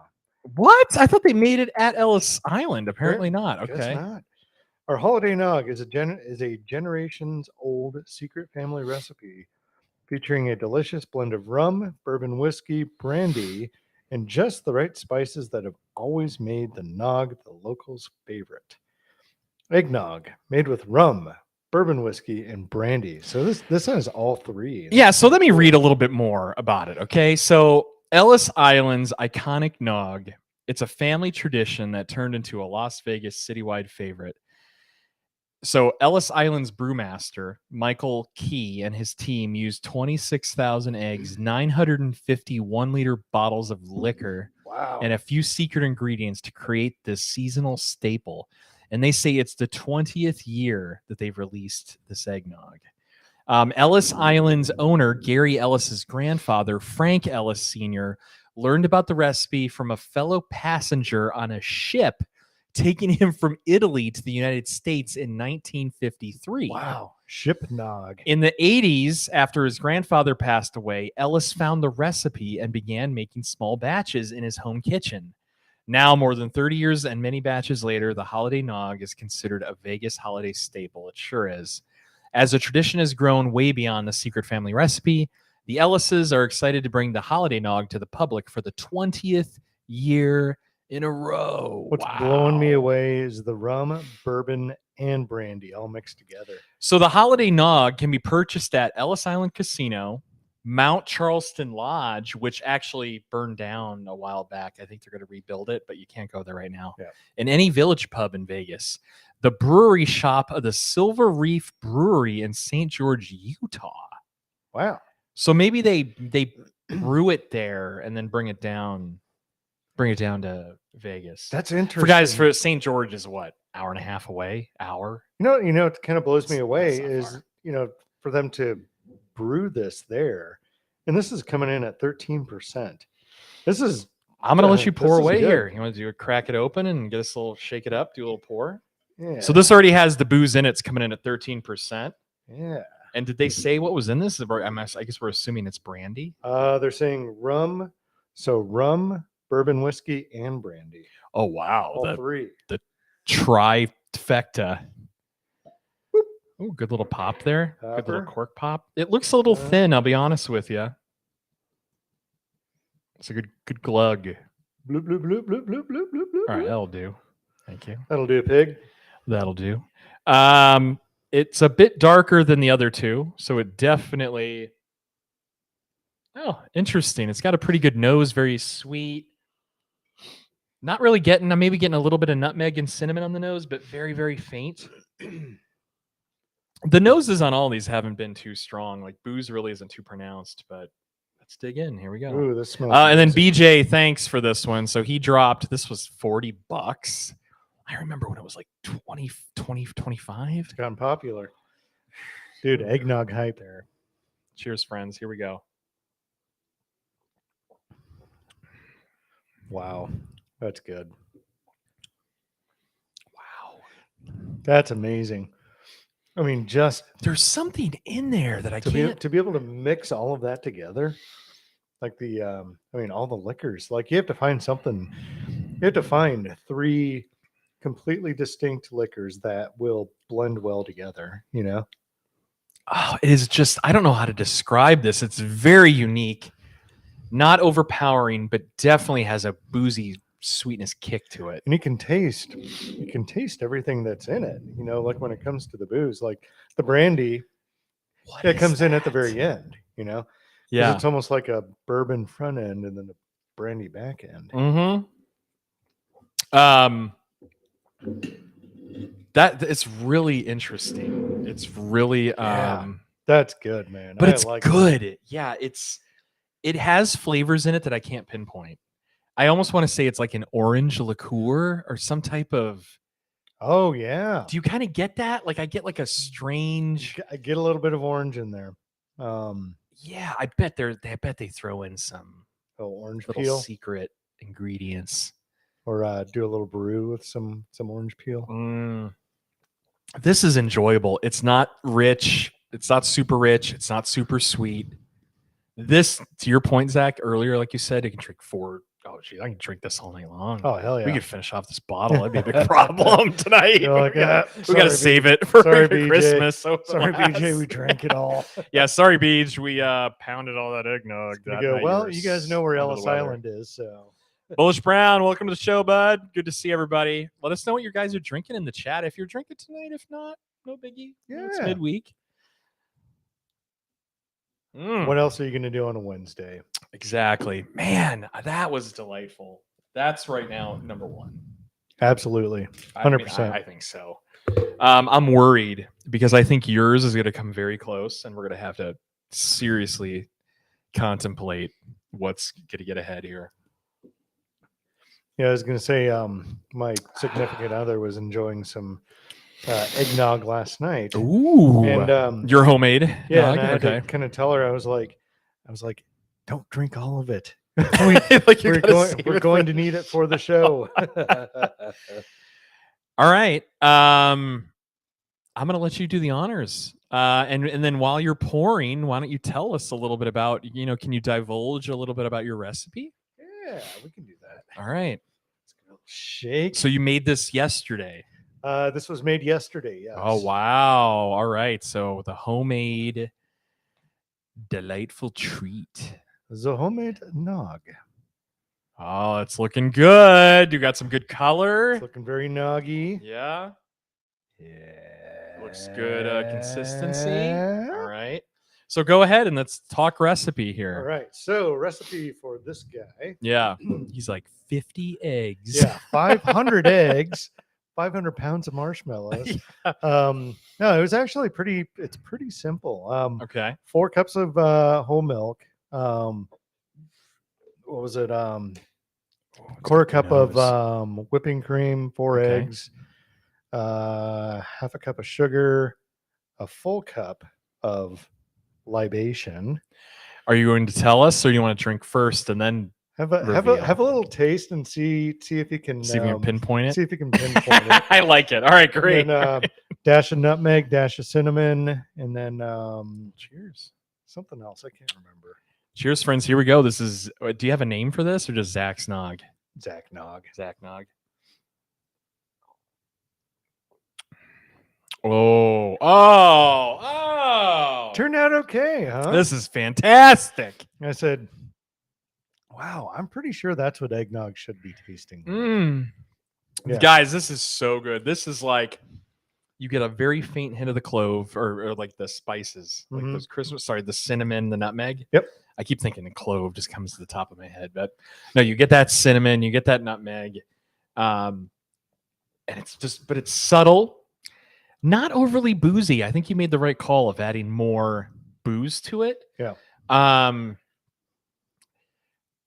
Speaker 1: What? I thought they made it at Ellis Island. Apparently not.
Speaker 2: Guess
Speaker 1: Okay.
Speaker 2: not. Our Holiday Nog is a generations old secret family recipe featuring a delicious blend of rum, bourbon whiskey, brandy, and just the right spices that have always made the nog the locals' favorite. Eggnog, made with rum, bourbon whiskey, and brandy. So this has all three.
Speaker 1: Yeah,
Speaker 2: That's
Speaker 1: so let me
Speaker 2: cool.
Speaker 1: read a little bit more about it. Okay. So Ellis Island's iconic nog. It's a family tradition that turned into a Las Vegas citywide favorite. So Ellis Island's brewmaster, Michael Key, and his team used 26,000 eggs, 950 1-liter bottles of liquor,
Speaker 2: Wow.
Speaker 1: and a few secret ingredients to create this seasonal staple. And they say it's the 20th year that they've released this eggnog. Ellis Island's owner, Gary Ellis's grandfather, Frank Ellis Sr., learned about the recipe from a fellow passenger on a ship taking him from Italy to the United States in 1953.
Speaker 2: Wow. Ship nog.
Speaker 1: In the 80s, after his grandfather passed away, Ellis found the recipe and began making small batches in his home kitchen. Now, more than 30 years and many batches later, the holiday nog is considered a Vegas holiday staple. It sure is. As the tradition has grown way beyond the secret family recipe, the Ellises are excited to bring the holiday nog to the public for the 20th year in a row.
Speaker 2: What's blowing me away is the rum, bourbon, and brandy all mixed together.
Speaker 1: So the holiday nog can be purchased at Ellis Island Casino, Mount Charleston Lodge, which actually burned down a while back. I think they're going to rebuild it, but you can't go there right now.
Speaker 2: Yeah.
Speaker 1: In any Village pub in Vegas, the brewery shop of the Silver Reef Brewery in St. George, Utah.
Speaker 2: Wow.
Speaker 1: So maybe they brew it there and then bring it down to Vegas.
Speaker 2: That's interesting.
Speaker 1: For guys, for St. George is what, hour and a half away? Hour?
Speaker 2: You know, it kind of blows me
Speaker 1: That's
Speaker 2: away
Speaker 1: not
Speaker 2: is,
Speaker 1: far.
Speaker 2: For them to brew this there, and this is coming in at 13%. This is,
Speaker 1: I'm gonna let you
Speaker 2: this
Speaker 1: pour
Speaker 2: is
Speaker 1: away
Speaker 2: good.
Speaker 1: here. You want to do a crack it open and get us a little, shake it up, do a little pour.
Speaker 2: yeah.
Speaker 1: So this already has the booze in it. It's coming in at 13%.
Speaker 2: yeah.
Speaker 1: And did they say what was in this? I guess we're assuming it's brandy.
Speaker 2: They're saying rum. So rum, bourbon whiskey, and brandy.
Speaker 1: Oh wow,
Speaker 2: All
Speaker 1: the
Speaker 2: three.
Speaker 1: trifecta. Oh, good little pop there. Good
Speaker 2: Popper.
Speaker 1: little cork pop. It looks a little thin. I'll be honest with you. It's a good glug.
Speaker 2: Bloop, bloop, bloop, bloop, bloop, bloop, bloop, bloop.
Speaker 1: All right, that'll do. Thank you.
Speaker 2: That'll do, pig.
Speaker 1: That'll do. It's a bit darker than the other two, so it definitely. Oh, interesting. It's got a pretty good nose, very sweet. Not really getting. I'm maybe getting a little bit of nutmeg and cinnamon on the nose, but very, very faint. The noses on all these haven't been too strong. Like booze really isn't too pronounced, but let's dig in. Here we go.
Speaker 2: Ooh, this smells.
Speaker 1: And then
Speaker 2: amazing.
Speaker 1: BJ, thanks for this one. So he dropped, this was $40. I remember when it was like 20, 25.
Speaker 2: It's gotten popular. Dude, eggnog hype there.
Speaker 1: Cheers, friends. Here we go.
Speaker 2: Wow. That's good.
Speaker 1: Wow.
Speaker 2: That's amazing. I mean, just
Speaker 1: There's something in there that I
Speaker 2: to
Speaker 1: can't.
Speaker 2: be able to mix all of that together, like all the liquors. Like you have to find something. You have to find three completely distinct liquors that will blend well together.
Speaker 1: Oh, it is just, I don't know how to describe this. It's very unique, not overpowering, but definitely has a boozy sweetness kick to it.
Speaker 2: And you can taste everything that's in it. Like when it comes to the booze, like the brandy,
Speaker 1: What
Speaker 2: it
Speaker 1: is
Speaker 2: comes in at the
Speaker 1: that?
Speaker 2: very end. 'Cause
Speaker 1: Yeah.
Speaker 2: it's almost like a bourbon front end and then a brandy back end.
Speaker 1: That it's really interesting. It's really
Speaker 2: That's good, man.
Speaker 1: but
Speaker 2: I
Speaker 1: it's
Speaker 2: like it.
Speaker 1: good. Yeah, it has flavors in it that I can't pinpoint. I almost want to say it's like an orange liqueur or some type of.
Speaker 2: Oh yeah.
Speaker 1: Do you kind of get that? Like I get like a strange.
Speaker 2: I get a little bit of orange in there.
Speaker 1: Yeah, I bet they throw in some
Speaker 2: Orange
Speaker 1: little
Speaker 2: peel,
Speaker 1: secret ingredients.
Speaker 2: or do a little brew with some orange peel.
Speaker 1: This is enjoyable. It's not rich. It's not super rich. It's not super sweet. This, to your point, Zach, earlier, like you said, you can drink 4. Oh, gee, I can drink this all night long.
Speaker 2: Oh, hell yeah.
Speaker 1: We could finish off this bottle. That'd be a big problem tonight.
Speaker 2: You're like,
Speaker 1: we got
Speaker 2: sorry,
Speaker 1: to save it for
Speaker 2: sorry, BJ.
Speaker 1: Christmas. So
Speaker 2: Sorry, BJ, we drank it all.
Speaker 1: Yeah, sorry, Beej. We pounded all that eggnog. That
Speaker 2: Go,
Speaker 1: night
Speaker 2: well, you guys know where
Speaker 1: under the
Speaker 2: Ellis
Speaker 1: weather.
Speaker 2: Island is, so.
Speaker 1: Bullish Brown, welcome to the show, bud. Good to see everybody. Let us know what you guys are drinking in the chat. If you're drinking tonight, if not, no biggie. It's
Speaker 2: Yeah.
Speaker 1: midweek.
Speaker 2: What else are you going to do on a Wednesday?
Speaker 1: Exactly. Man, that was delightful. That's right now number 1.
Speaker 2: Absolutely. 100%.
Speaker 1: I think so. I'm worried because I think yours is going to come very close, and we're going to have to seriously contemplate what's going to get ahead here.
Speaker 2: Yeah, I was going to say my significant other was enjoying some eggnog last night.
Speaker 1: Ooh.
Speaker 2: And
Speaker 1: your homemade?
Speaker 2: yeah,
Speaker 1: nog?
Speaker 2: and I had
Speaker 1: Okay.
Speaker 2: to kind of tell her, I was like, don't drink all of it.
Speaker 1: Like you're
Speaker 2: we're going to need it for the show.
Speaker 1: All right. I'm going to let you do the honors. And then while you're pouring, why don't you tell us a little bit about, can you divulge a little bit about your recipe?
Speaker 2: Yeah, we can do that.
Speaker 1: All right.
Speaker 2: Shake.
Speaker 1: So you made this yesterday.
Speaker 2: This was made yesterday. Yes.
Speaker 1: Oh, wow. All right. So the homemade delightful treat.
Speaker 2: The homemade nog.
Speaker 1: Oh, it's looking good. You got some good color.
Speaker 2: It's looking very noggy.
Speaker 1: Yeah.
Speaker 2: Yeah.
Speaker 1: Looks good consistency. All right. So go ahead and let's talk recipe here.
Speaker 2: All right. So recipe for this guy.
Speaker 1: Yeah. He's like 50 eggs.
Speaker 2: Yeah. 500 eggs, 500 pounds of marshmallows.
Speaker 1: Yeah.
Speaker 2: No, it was actually it's pretty simple.
Speaker 1: Okay.
Speaker 2: 4 cups of whole milk. What was it? Quarter cup of whipping cream, 4
Speaker 1: Okay.
Speaker 2: eggs, half a cup of sugar, a full cup of libation.
Speaker 1: Are you going to tell us, or do you want to drink first and then
Speaker 2: Have a little taste and see if you can
Speaker 1: see if you can pinpoint it?
Speaker 2: See if you can pinpoint it.
Speaker 1: I like it. All right, great.
Speaker 2: And then, dash of nutmeg, dash of cinnamon, and then
Speaker 1: Cheers.
Speaker 2: something else I can't remember.
Speaker 1: Cheers, friends. Here we go. This is. Do you have a name for this, or just Zach's Nog?
Speaker 2: Zach Nog.
Speaker 1: Zach Nog. Oh!
Speaker 2: Turned out okay, huh?
Speaker 1: This is fantastic.
Speaker 2: I said, wow, I'm pretty sure that's what eggnog should be tasting like. Yeah.
Speaker 1: Guys, this is so good. This is like you get a very faint hint of the clove or like the spices, like
Speaker 2: Mhm.
Speaker 1: those the cinnamon, the nutmeg.
Speaker 2: Yep.
Speaker 1: I keep thinking the clove just comes to the top of my head, but no, you get that cinnamon, you get that nutmeg. And but it's subtle, not overly boozy. I think you made the right call of adding more booze to it.
Speaker 2: Yeah.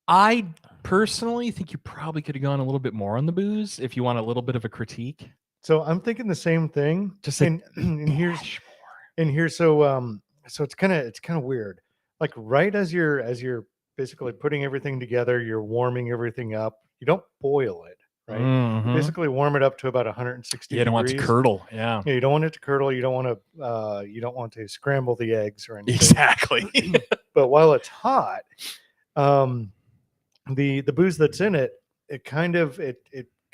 Speaker 1: I personally think you probably could have gone a little bit more on the booze if you want a little bit of a critique.
Speaker 2: So I'm thinking the same thing.
Speaker 1: Just
Speaker 2: and here's so it's kind of weird. Like right as you're basically putting everything together, you're warming everything up. You don't boil it, right?
Speaker 1: Mhm.
Speaker 2: You basically warm it up to about 160
Speaker 1: You don't want it to
Speaker 2: degrees.
Speaker 1: curdle. Yeah.
Speaker 2: Yeah, you don't want it to curdle. You don't want to scramble the eggs or anything.
Speaker 1: Exactly.
Speaker 2: But while it's hot, the booze that's in it, it kind of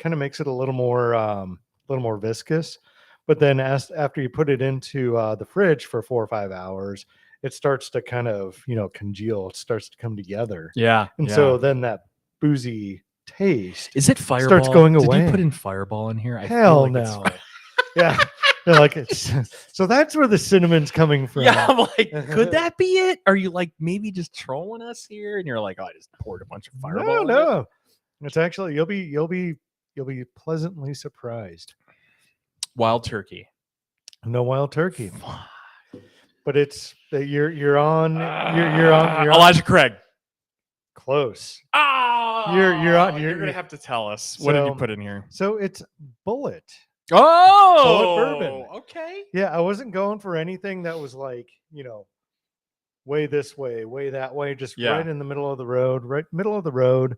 Speaker 2: makes it a little more viscous. But then after you put it into the fridge for 4 or 5 hours, it starts to kind of congeal. It starts to come together.
Speaker 1: Yeah.
Speaker 2: And so then that boozy taste
Speaker 1: is it Fireball?
Speaker 2: starts going
Speaker 1: Did
Speaker 2: away.
Speaker 1: you put in Fireball in here? I feel
Speaker 2: Hell
Speaker 1: like it's
Speaker 2: no. Yeah. They're like it's so that's where the cinnamon's coming from.
Speaker 1: Yeah, I'm like, could that be it? Are you like maybe just trolling us here? And you're like, oh, I just poured a bunch of Fireball.
Speaker 2: No. It's actually you'll be pleasantly surprised.
Speaker 1: Wild turkey.
Speaker 2: No wild turkey.
Speaker 1: Fuck.
Speaker 2: But it's you're on
Speaker 1: Elijah Craig.
Speaker 2: close.
Speaker 1: Oh,
Speaker 2: you're
Speaker 1: gonna have to tell us what did you
Speaker 2: So-
Speaker 1: put in here?
Speaker 2: So it's Bullet.
Speaker 1: Oh,
Speaker 2: bourbon.
Speaker 1: Okay.
Speaker 2: Yeah, I wasn't going for anything that was like, way this way, way that way, just
Speaker 1: Yeah.
Speaker 2: right in the middle of the road, right middle of the road.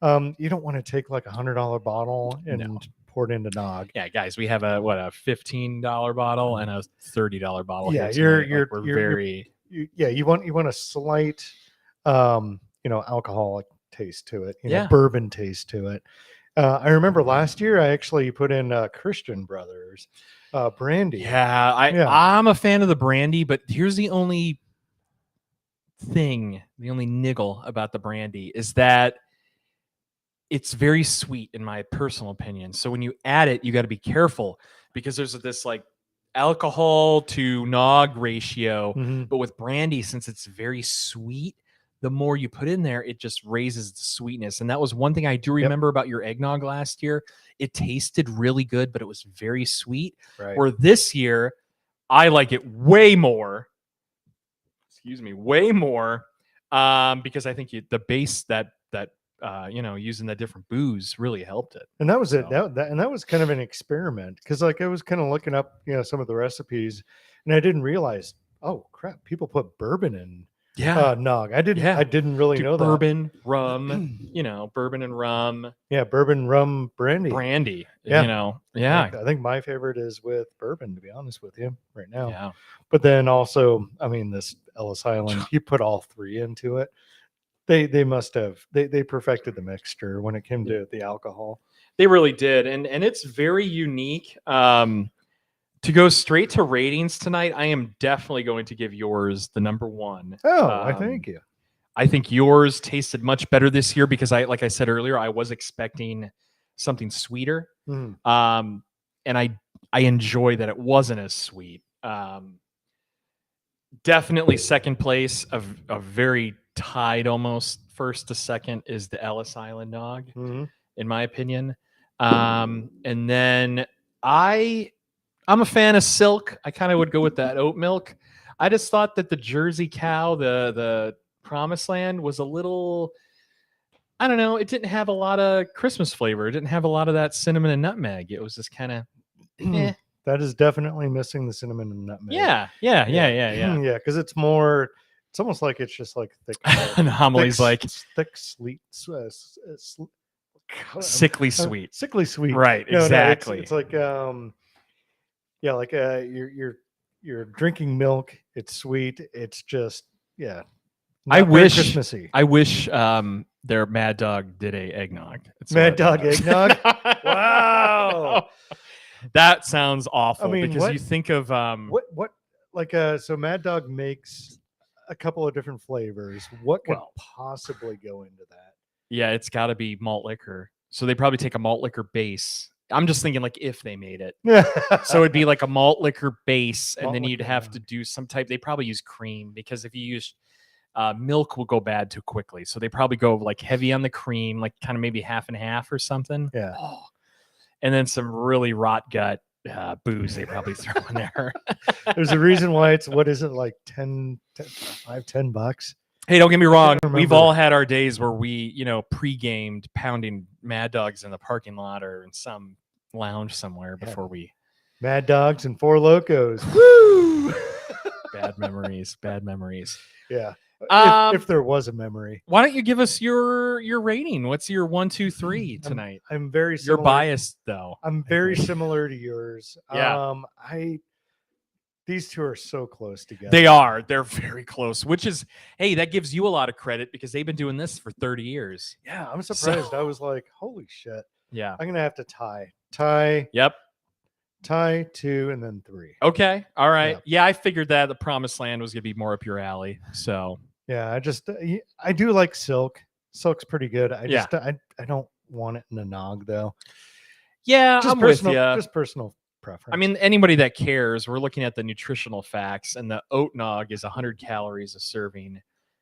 Speaker 2: You don't want to take like $100 bottle and poured into Nog.
Speaker 1: Yeah, guys, we have a $15 bottle and a $30 bottle.
Speaker 2: Yeah,
Speaker 1: here
Speaker 2: you're
Speaker 1: tonight. We're very
Speaker 2: you want a slight alcoholic taste to it,
Speaker 1: Yeah.
Speaker 2: bourbon taste to it. I remember last year I actually put in Christian Brothers brandy.
Speaker 1: Yeah, I'm a fan of the brandy, but here's the only niggle about the brandy is that it's very sweet in my personal opinion. So when you add it, you got to be careful because there's this like alcohol to nog ratio.
Speaker 2: Mhm.
Speaker 1: But with brandy, since it's very sweet, the more you put in there, it just raises the sweetness. And that was one thing I do remember about your eggnog last year. It tasted really good, but it was very sweet.
Speaker 2: Right.
Speaker 1: Where this year, I like it way more. Way more. Because I think the base that using the different booze really helped it.
Speaker 2: And that was it. That was kind of an experiment because like I was kind of looking up, some of the recipes, and I didn't realize, oh crap, people put bourbon in nog. I didn't really know that.
Speaker 1: Bourbon, rum, bourbon and rum.
Speaker 2: Yeah, bourbon, rum, brandy.
Speaker 1: Yeah.
Speaker 2: I think my favorite is with bourbon, to be honest with you, right now.
Speaker 1: Yeah.
Speaker 2: But then also, I mean, this Ellis Island, you put all three into it. They must have they perfected the mixture when it came to the alcohol.
Speaker 1: They really did, and it's very unique. To go straight to ratings tonight, I am definitely going to give yours the number one.
Speaker 2: Oh, I thank you.
Speaker 1: I think yours tasted much better this year because like I said earlier, I was expecting something sweeter.
Speaker 2: Mm.
Speaker 1: And I enjoy that it wasn't as sweet. Definitely second place of very tied almost first to second is the Ellis Island Nog, in my opinion. And then I'm a fan of Silk. I kind of would go with that oat milk. I just thought that the Jersey Cow, the Promised Land, was a little, I don't know, it didn't have a lot of Christmas flavor. It didn't have a lot of that cinnamon and nutmeg. It was just kind of
Speaker 2: That is definitely missing the cinnamon and nutmeg.
Speaker 1: Yeah.
Speaker 2: Yeah, because it's almost like it's just like thick.
Speaker 1: Anomalies
Speaker 2: thick, sweet,
Speaker 1: sickly sweet.
Speaker 2: Sickly sweet.
Speaker 1: Right,
Speaker 2: No,
Speaker 1: exactly.
Speaker 2: it's like you're drinking milk. It's sweet. It's just
Speaker 1: I wish
Speaker 2: Christmassy.
Speaker 1: I wish their Mad Dog did a eggnog.
Speaker 2: Mad Dog eggnog. Wow,
Speaker 1: that sounds awful.
Speaker 2: I mean,
Speaker 1: because you think of
Speaker 2: so Mad Dog makes a couple of different flavors. What could possibly go into that?
Speaker 1: Yeah, it's got to be malt liquor. So they probably take a malt liquor base. I'm just thinking like if they made it. So it'd be like a malt liquor base, and then you'd have to do some type. They probably use cream because if you use milk will go bad too quickly. So they probably go like heavy on the cream, like kind of maybe half and half or something.
Speaker 2: Yeah.
Speaker 1: Oh. And then some really rot gut booze they probably throw in there.
Speaker 2: There's a reason why it's, what is it, like $10?
Speaker 1: Hey, don't get me wrong. We've all had our days where we, pre-gamed pounding Mad Dogs in the parking lot or in some lounge somewhere before we.
Speaker 2: Mad Dogs and Four Locos.
Speaker 1: Woo! Bad memories.
Speaker 2: Yeah. If there was a memory.
Speaker 1: Why don't you give us your rating? What's your 1, 2, 3 tonight?
Speaker 2: I'm very similar.
Speaker 1: You're biased though.
Speaker 2: I'm very similar to yours.
Speaker 1: Yeah.
Speaker 2: These two are so close together.
Speaker 1: They are. They're very close, which is, hey, that gives you a lot of credit because they've been doing this for 30 years.
Speaker 2: Yeah, I'm surprised. I was like, holy shit.
Speaker 1: Yeah.
Speaker 2: I'm going to have to tie.
Speaker 1: Yep.
Speaker 2: Tie 2 and then 3.
Speaker 1: Okay. All right. Yeah, I figured that the Promised Land was going to be more up your alley. So.
Speaker 2: Yeah, I do like Silk. Silk's pretty good. I don't want it in a nog though.
Speaker 1: Yeah, I'm with you.
Speaker 2: Just personal preference.
Speaker 1: I mean, anybody that cares, we're looking at the nutritional facts, and the oat nog is 100 calories a serving.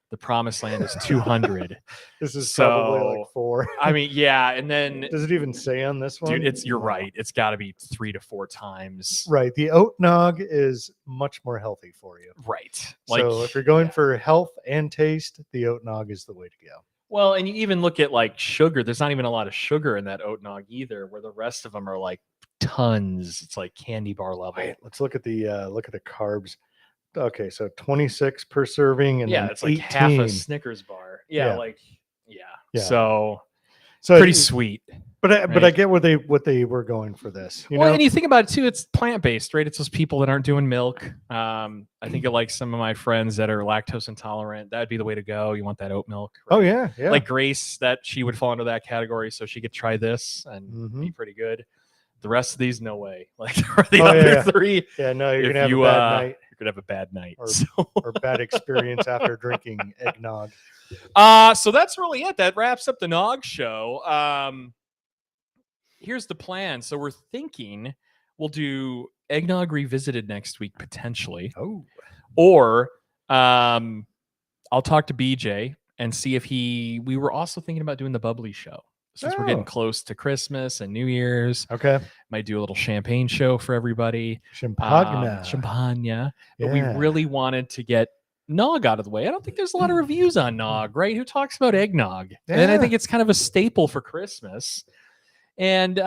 Speaker 1: The Promised Land is 200.
Speaker 2: This is probably like 4.
Speaker 1: I mean, yeah, and then
Speaker 2: does it even say on this one?
Speaker 1: Dude, you're right. It's got to be 3 to 4 times.
Speaker 2: Right. The oat nog is much more healthy for you.
Speaker 1: Right.
Speaker 2: So if you're going for health and taste, the oat nog is the way to go.
Speaker 1: Well, and you even look at like sugar. There's not even a lot of sugar in that oat nog either, where the rest of them are like tons. It's like candy bar level.
Speaker 2: Right. Let's look at the carbs. Okay, so 26 per serving, and
Speaker 1: it's like
Speaker 2: 18.
Speaker 1: half a Snickers bar. Yeah. So
Speaker 2: pretty
Speaker 1: sweet.
Speaker 2: But I
Speaker 1: Right.
Speaker 2: get what they were going for this. You
Speaker 1: Well,
Speaker 2: know?
Speaker 1: and you think about it too, it's plant-based, right? It's those people that aren't doing milk. I think of like some of my friends that are lactose intolerant. That'd be the way to go. You want that oat milk.
Speaker 2: Oh
Speaker 1: right?
Speaker 2: yeah, yeah.
Speaker 1: Like Grace, that she would fall into that category, so she could try this and be
Speaker 2: Mhm.
Speaker 1: pretty good. The rest of these, no way. Like the
Speaker 2: Oh,
Speaker 1: other
Speaker 2: yeah.
Speaker 1: three,
Speaker 2: Yeah, no, you're
Speaker 1: if
Speaker 2: gonna have
Speaker 1: you
Speaker 2: a bad night
Speaker 1: you're gonna have a bad night.
Speaker 2: Or-
Speaker 1: So.
Speaker 2: or bad experience after drinking eggnog.
Speaker 1: So that's really it. That wraps up the Nog show. Here's the plan. So we're thinking we'll do eggnog revisited next week potentially,
Speaker 2: Oh,
Speaker 1: or I'll talk to BJ and see if we were also thinking about doing the bubbly show since we're getting
Speaker 2: Oh.
Speaker 1: close to Christmas and New Year's.
Speaker 2: okay.
Speaker 1: Might do a little champagne show for everybody.
Speaker 2: Champagne.
Speaker 1: Champagne. But we
Speaker 2: Yeah.
Speaker 1: really wanted to get Nog out of the way. I don't think there's a lot of reviews on Nog, right? Who talks about eggnog? And I
Speaker 2: Yeah.
Speaker 1: think it's kind of a staple for Christmas. And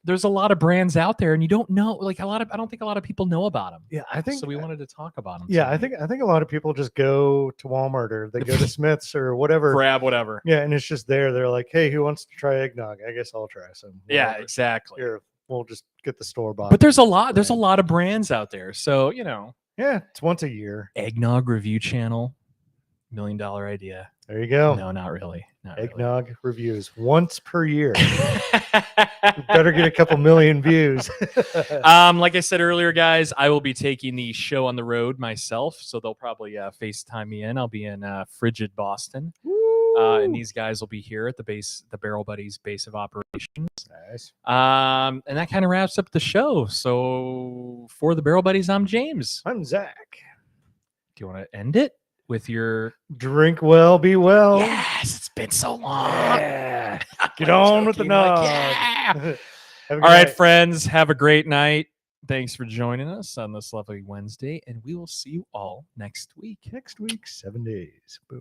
Speaker 1: there's a lot of brands out there, and you don't know, like I don't think a lot of people know about them.
Speaker 2: Yeah, I think
Speaker 1: So we wanted to talk about them.
Speaker 2: Yeah, I think a lot of people just go to Walmart or they go to Smith's or whatever.
Speaker 1: grab whatever.
Speaker 2: Yeah, and it's just there. They're like, "Hey, who wants to try eggnog? I guess I'll try some."
Speaker 1: Yeah,
Speaker 2: Whatever.
Speaker 1: exactly.
Speaker 2: Here, we'll just get the store bought.
Speaker 1: But there's a lot of brands out there. So,
Speaker 2: yeah, it's once a year.
Speaker 1: Eggnog Review Channel, $1 million idea.
Speaker 2: There you go.
Speaker 1: No, not really. Not really.
Speaker 2: Eggnog reviews once per year. We better get a couple million views.
Speaker 1: Like I said earlier, guys, I will be taking the show on the road myself, so they'll probably FaceTime me in. I'll be in frigid Boston, and these guys will be here at the Barrel Buddies base of operations.
Speaker 2: Nice.
Speaker 1: And that kind of wraps up the show. So for the Barrel Buddies, I'm James.
Speaker 2: I'm Zach.
Speaker 1: Do you want to end it with your?
Speaker 2: Drink well, be well.
Speaker 1: Yes, it's been so long.
Speaker 2: Yeah. Get on with the
Speaker 1: Joking, like,
Speaker 2: nog.
Speaker 1: yeah.
Speaker 2: Have a
Speaker 1: All
Speaker 2: good
Speaker 1: right,
Speaker 2: night.
Speaker 1: friends, have a great night. Thanks for joining us on this lovely Wednesday, and we will see you all next week.
Speaker 2: Next week, 7 days. Boom.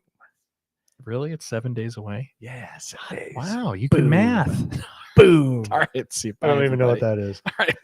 Speaker 1: Really? It's 7 days away?
Speaker 2: Yeah, 7 days.
Speaker 1: Wow, you can
Speaker 2: Boom.
Speaker 1: math.
Speaker 2: Boom.
Speaker 1: All right, see you.
Speaker 2: I don't
Speaker 1: Bye,
Speaker 2: even know what
Speaker 1: everybody.
Speaker 2: that is.
Speaker 1: All right.